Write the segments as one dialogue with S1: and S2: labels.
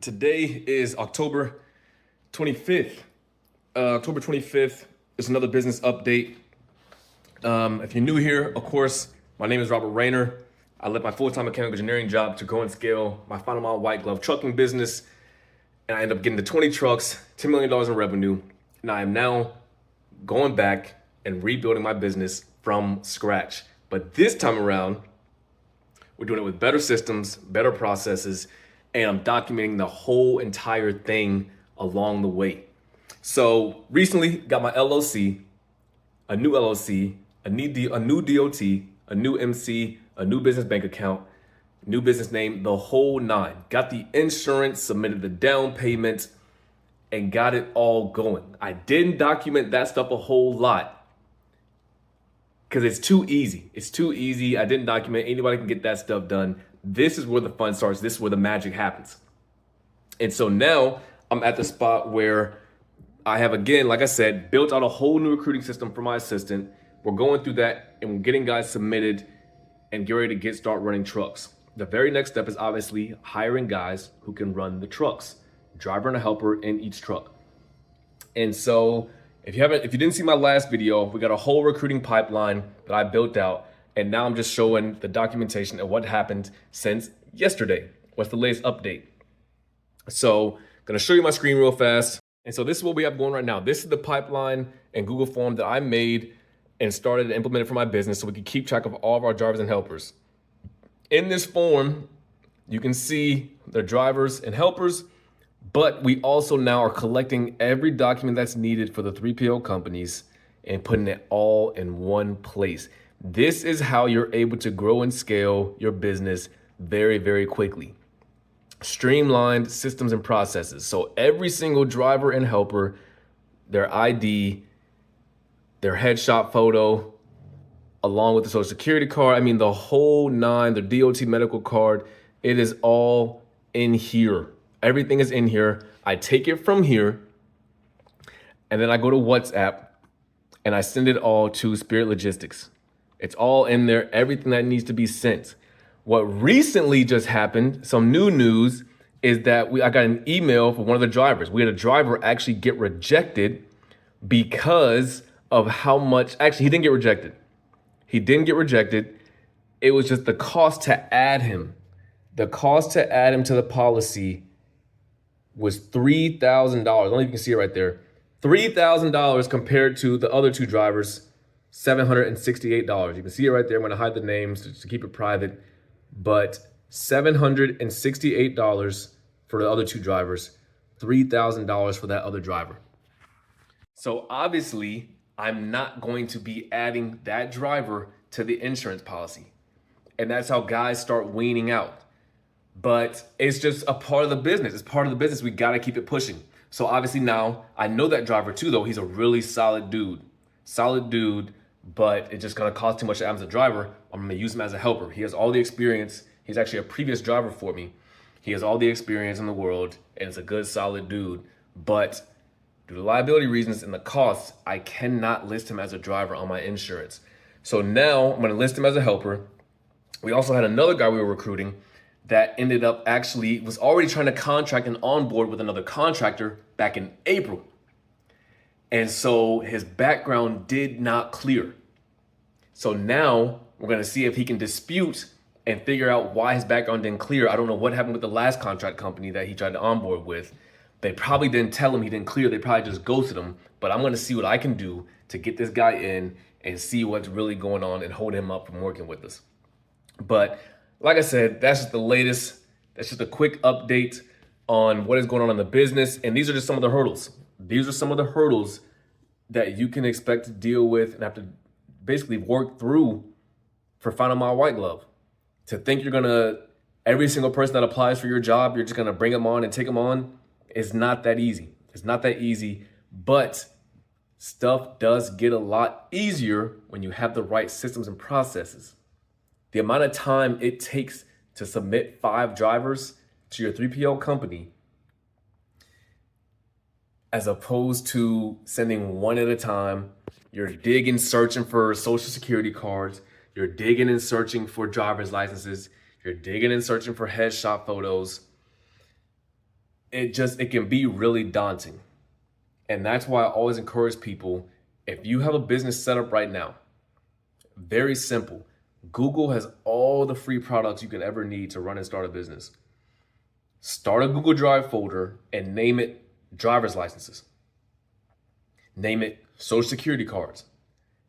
S1: Today is October 25th. October 25th is another business update. If you're new here, of course, my name is Robert Rayner. I left my full-time mechanical engineering job to go and scale my final mile white glove trucking business. And I ended up getting to 20 trucks, $10 million in revenue. And I am now going back and rebuilding my business from scratch. But this time around, we're doing it with better systems, better processes, and I'm documenting the whole entire thing along the way. So recently got my LLC, a new LLC, a new DOT, a new MC, a new business bank account, new business name, the whole nine. Got the insurance, submitted the down payment, and got it all going. I didn't document that stuff a whole lot because it's too easy. It's too easy. I didn't document. Anybody can get that stuff done. This is where the fun starts. This is where the magic happens. And so now I'm at the spot where I have, again, like I said, built out a whole new recruiting system for my assistant. We're going through that and we're getting guys submitted and get ready to start running trucks. The very next step is obviously hiring guys who can run the trucks, driver and a helper in each truck. And so if you didn't see my last video, we got a whole recruiting pipeline that I built out. And now I'm just showing the documentation of what happened since yesterday. What's the latest update? So I'm gonna show you my screen real fast. And so this is what we have going right now. This is the pipeline and Google form that I made and started and implemented for my business so we can keep track of all of our drivers and helpers. In this form, you can see the drivers and helpers, but we also now are collecting every document that's needed for the 3PL companies and putting it all in one place. This is how you're able to grow and scale your business very, very quickly. Streamlined systems and processes. So every single driver and helper, their ID, their headshot photo, along with the social security card, the whole nine, the DOT medical card, it is all in here. Everything is in here. I take it from here and then I go to WhatsApp and I send it all to Spirit Logistics. It's all in there, everything that needs to be sent. What recently just happened, some new news, is that I got an email from one of the drivers. We had a driver actually get rejected because of how much, actually he didn't get rejected. He didn't get rejected. It was just the cost to add him. The cost to add him to the policy was $3,000. I don't know if you can see it right there. $3,000 compared to the other two drivers, $768. You can see it right there. I'm gonna hide the names to keep it private, but $768 for the other two drivers, $3,000 for that other driver. So obviously, I'm not going to be adding that driver to the insurance policy. And that's how guys start weaning out. But it's just a part of the business. It's part of the business. We gotta keep it pushing. So obviously now, I know that driver too, though. He's a really solid dude. But it's just gonna cost too much to add him as a driver. I'm gonna use him as a helper. He has all the experience. He's actually a previous driver for me. He has all the experience in the world and is a good, solid dude. But due to liability reasons and the costs, I cannot list him as a driver on my insurance. So now I'm gonna list him as a helper. We also had another guy we were recruiting that ended up was already trying to contract and onboard with another contractor back in April. And so his background did not clear. So now we're gonna see if he can dispute and figure out why his background didn't clear. I don't know what happened with the last contract company that he tried to onboard with. They probably didn't tell him he didn't clear. They probably just ghosted him. But I'm gonna see what I can do to get this guy in and see what's really going on and hold him up from working with us. But like I said, that's just the latest. That's just a quick update on what is going on in the business. And these are just some of the hurdles. These are some of the hurdles that you can expect to deal with and have to basically work through for final mile white glove. To think every single person that applies for your job, you're just gonna bring them on and take them on, is not that easy. It's not that easy, but stuff does get a lot easier when you have the right systems and processes. The amount of time it takes to submit 5 drivers to your 3PL company as opposed to sending one at a time. You're digging, searching for social security cards. You're digging and searching for driver's licenses. You're digging and searching for headshot photos. it can be really daunting. And that's why I always encourage people, if you have a business set up right now, very simple. Google has all the free products you can ever need to run and start a business. Start a Google Drive folder and name it driver's licenses. Name it social security cards.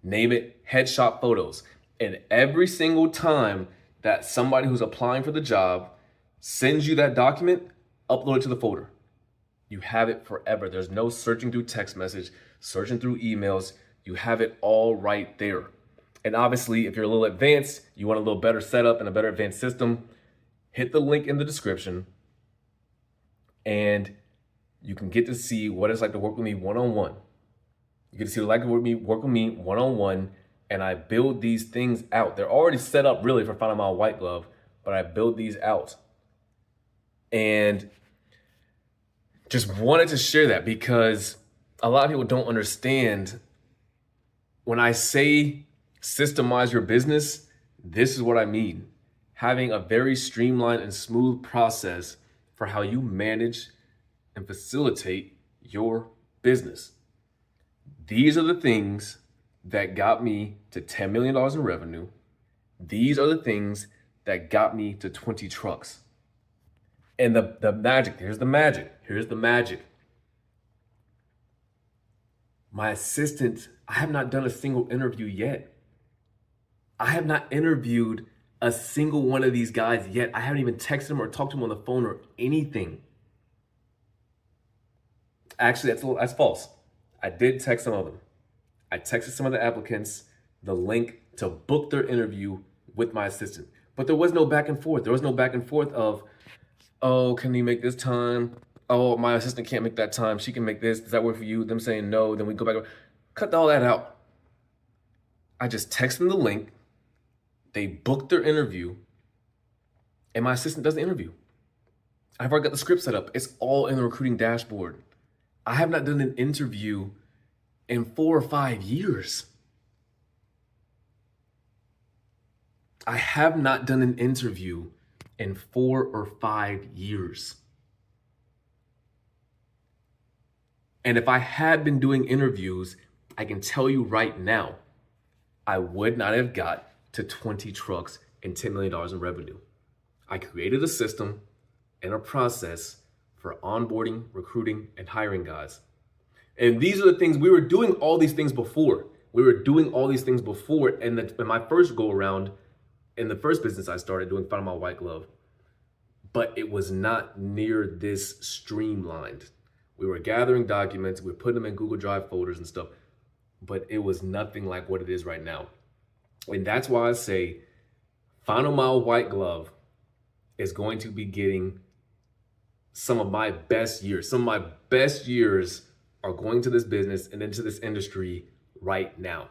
S1: Name it headshot photos. And every single time that somebody who's applying for the job sends you that document, upload it to the folder. You have it forever. There's no searching through text message, searching through emails. You have it all right there. And obviously, if you're a little advanced, you want a little better setup and a better advanced system, hit the link in the description and you can get to see what it's like to work with me one-on-one. You get to see what it's like to work with me one-on-one, and I build these things out. They're already set up really for Final Mile White Glove, but I build these out. And just wanted to share that because a lot of people don't understand when I say systemize your business, this is what I mean. Having a very streamlined and smooth process for how you manage and facilitate your business. These are the things that got me to $10 million in revenue. These are the things that got me to 20 trucks. And the magic, here's the magic. My assistant, I have not done a single interview yet. I have not interviewed a single one of these guys yet. I haven't even texted them or talked to them on the phone or anything. Actually, that's false. I did text some of them. I texted some of the applicants the link to book their interview with my assistant. But there was no back and forth. There was no back and forth of, oh, can you make this time? Oh, my assistant can't make that time. She can make this. Does that work for you? Them saying no. Then we go back. Cut all that out. I just text them the link. They booked their interview. And my assistant does the interview. I've already got the script set up. It's all in the recruiting dashboard. I have not done an interview in 4 or 5 years. I have not done an interview in 4 or 5 years. And if I had been doing interviews, I can tell you right now, I would not have got to 20 trucks and $10 million in revenue. I created a system and a process for onboarding, recruiting, and hiring guys. And these are the things, we were doing all these things before. And in my first go around, in the first business I started doing Final Mile White Glove, but it was not near this streamlined. We were gathering documents, we were putting them in Google Drive folders and stuff, but it was nothing like what it is right now. And that's why I say Final Mile White Glove is going to be getting some of my best years. Some of my best years are going to this business and into this industry right now.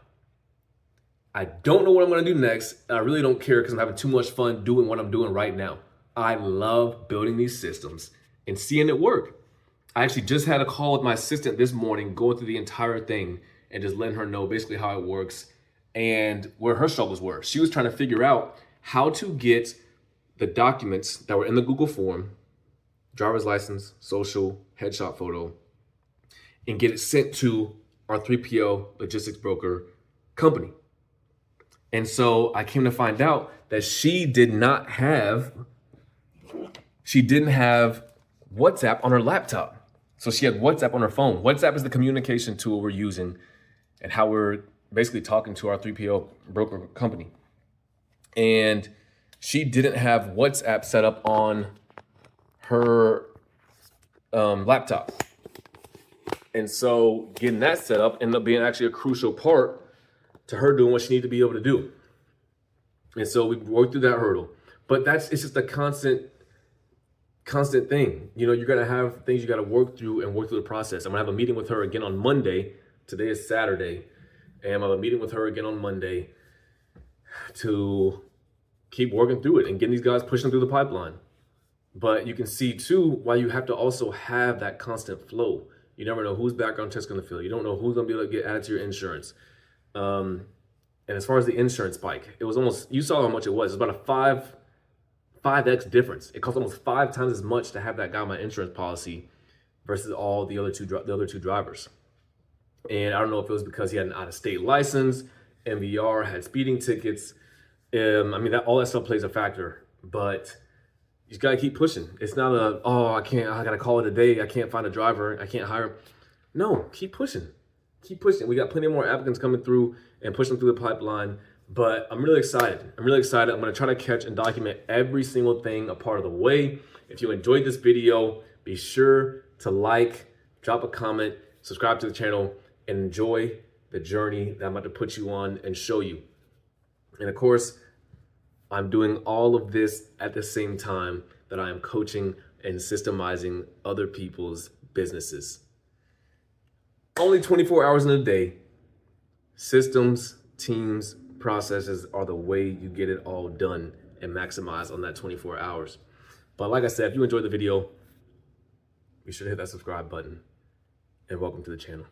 S1: I don't know what I'm going to do next. I really don't care because I'm having too much fun doing what I'm doing right now. I love building these systems and seeing it work. I actually just had a call with my assistant this morning, going through the entire thing and just letting her know basically how it works and where her struggles were. She was trying to figure out how to get the documents that were in the Google form, driver's license, social, headshot photo, and get it sent to our 3PL logistics broker company. And so I came to find out that she didn't have WhatsApp on her laptop. So she had WhatsApp on her phone. WhatsApp is the communication tool we're using and how we're basically talking to our 3PL broker company. And she didn't have WhatsApp set up on her laptop. And so getting that set up ended up being actually a crucial part to her doing what she needed to be able to do. And so we worked through that hurdle. But it's just a constant thing. You know, you're gonna have things you gotta work through the process. I'm gonna have a meeting with her again on Monday. Today is Saturday. And I'm gonna have a meeting with her again on Monday to keep working through it and getting these guys pushing through the pipeline. But you can see too why you have to also have that constant flow. You never know whose background check's gonna fill. You don't know who's gonna be able to get added to your insurance. And as far as the insurance spike, it was almost, you saw how much it was. It was about a 5x difference. It costs almost 5 times as much to have that guy on my insurance policy versus all the other two drivers. And I don't know if it was because he had an out-of-state license, MVR, had speeding tickets. I mean, all that stuff plays a factor, but you just gotta keep pushing. It's not I gotta call it a day. I can't find a driver. I can't hire. No, keep pushing. Keep pushing. We got plenty more applicants coming through and pushing through the pipeline, but I'm really excited. I'm gonna try to catch and document every single thing a part of the way. If you enjoyed this video, be sure to like, drop a comment, subscribe to the channel, and enjoy the journey that I'm about to put you on and show you. And of course, I'm doing all of this at the same time that I am coaching and systemizing other people's businesses. Only 24 hours in a day. Systems, teams, processes are the way you get it all done and maximize on that 24 hours. But like I said, if you enjoyed the video, be sure to hit that subscribe button, and welcome to the channel.